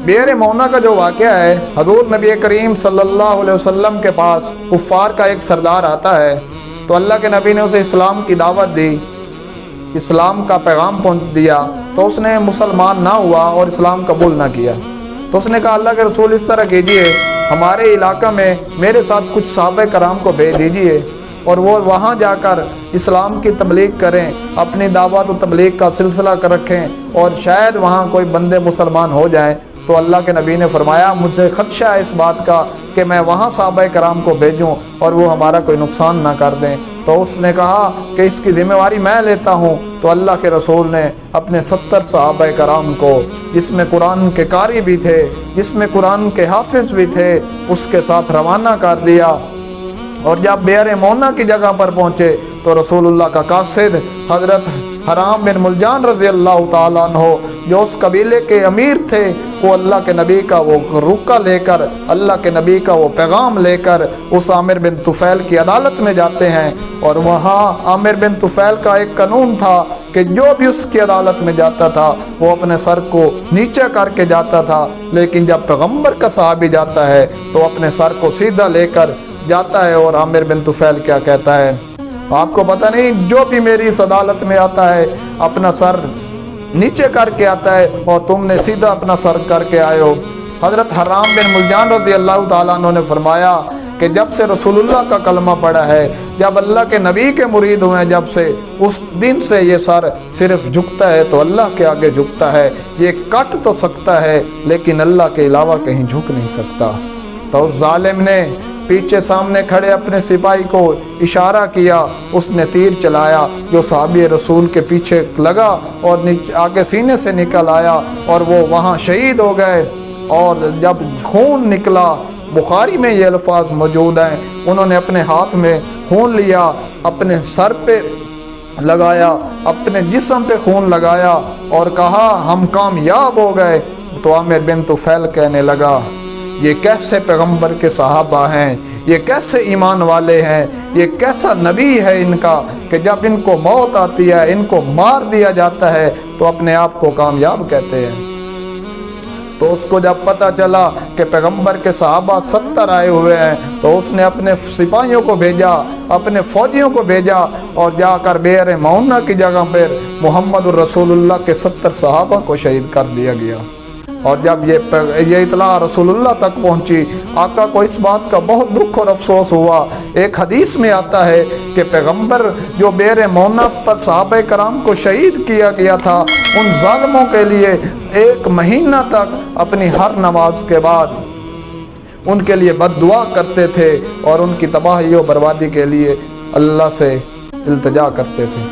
بئر مونا کا جو واقعہ ہے، حضور نبی کریم صلی اللہ علیہ وسلم کے پاس کفار کا ایک سردار آتا ہے، تو اللہ کے نبی نے اسے اسلام کی دعوت دی، اسلام کا پیغام پہنچ دیا، تو اس نے مسلمان نہ ہوا اور اسلام قبول نہ کیا۔ تو اس نے کہا اللہ کے رسول اس طرح کیجئے، ہمارے علاقہ میں میرے ساتھ کچھ صحابہ کرام کو بھیج دیجئے اور وہ وہاں جا کر اسلام کی تبلیغ کریں، اپنی دعوت و تبلیغ کا سلسلہ کر رکھیں، اور شاید وہاں کوئی بندے مسلمان ہو جائیں۔ تو اللہ کے نبی نے فرمایا مجھے خدشہ ہے اس بات کا کہ میں وہاں صحابہ کرام کو بھیجوں اور وہ ہمارا کوئی نقصان نہ کر دیں۔ تو اس نے کہا کہ اس کی ذمہ داری میں لیتا ہوں۔ تو اللہ کے رسول نے اپنے 70 صحابہ کرام کو، جس میں قرآن کے قاری بھی تھے، جس میں قرآن کے حافظ بھی تھے، اس کے ساتھ روانہ کر دیا۔ اور جب بئر مونا کی جگہ پر پہنچے تو رسول اللہ کا قاصد حضرت حرام بن ملجان رضی اللہ تعالیٰ عنہ، جو اس قبیلے کے امیر تھے، وہ اللہ کے نبی کا وہ رکا لے کر، اللہ کے نبی کا وہ پیغام لے کر اس عامر بن طفیل کی عدالت میں جاتے ہیں۔ اور وہاں عامر بن طفیل کا ایک قانون تھا کہ جو بھی اس کی عدالت میں جاتا تھا وہ اپنے سر کو نیچے کر کے جاتا تھا، لیکن جب پیغمبر کا صحابی جاتا ہے تو اپنے سر کو سیدھا لے کر جاتا ہے۔ اور عامر بن طفیل کیا کہتا ہے، آپ کو پتہ نہیں، جو بھی میری اس عدالت میں آتا ہے اپنا سر نیچے کر کے آتا ہے اور تم نے سیدھا اپنا سر کر کے آئے ہو۔ حضرت حرام بن ملجان رضی اللہ تعالیٰ عنہ نے فرمایا کہ جب سے رسول اللہ کا کلمہ پڑھا ہے، جب اللہ کے نبی کے مرید ہوئے ہیں، جب سے اس دن سے یہ سر صرف جھکتا ہے تو اللہ کے آگے جھکتا ہے۔ یہ کٹ تو سکتا ہے لیکن اللہ کے علاوہ کہیں جھک نہیں سکتا۔ تو اس ظالم نے پیچھے سامنے کھڑے اپنے سپاہی کو اشارہ کیا، اس نے تیر چلایا جو صحابی رسول کے پیچھے لگا اور آگے سینے سے نکل آیا اور وہ وہاں شہید ہو گئے۔ اور جب خون نکلا، بخاری میں یہ الفاظ موجود ہیں، انہوں نے اپنے ہاتھ میں خون لیا، اپنے سر پہ لگایا، اپنے جسم پہ خون لگایا اور کہا ہم کامیاب ہو گئے۔ تو عامر بن طفیل کہنے لگا یہ کیسے پیغمبر کے صحابہ ہیں، یہ کیسے ایمان والے ہیں، یہ کیسا نبی ہے ان کا کہ جب ان کو موت آتی ہے، ان کو مار دیا جاتا ہے تو اپنے آپ کو کامیاب کہتے ہیں۔ تو اس کو جب پتہ چلا کہ پیغمبر کے صحابہ 70 آئے ہوئے ہیں تو اس نے اپنے سپاہیوں کو بھیجا، اپنے فوجیوں کو بھیجا اور جا کر بئر مونا کی جگہ پر محمد الرسول اللہ کے 70 صحابہ کو شہید کر دیا گیا۔ اور جب یہ اطلاع رسول اللہ تک پہنچی، آقا کو اس بات کا بہت دکھ اور افسوس ہوا۔ ایک حدیث میں آتا ہے کہ پیغمبر جو بئر مونا پر صحابہ کرام کو شہید کیا گیا تھا، ان ظالموں کے لیے 1 مہینہ تک اپنی ہر نماز کے بعد ان کے لیے بد دعا کرتے تھے اور ان کی تباہی و بربادی کے لیے اللہ سے التجا کرتے تھے۔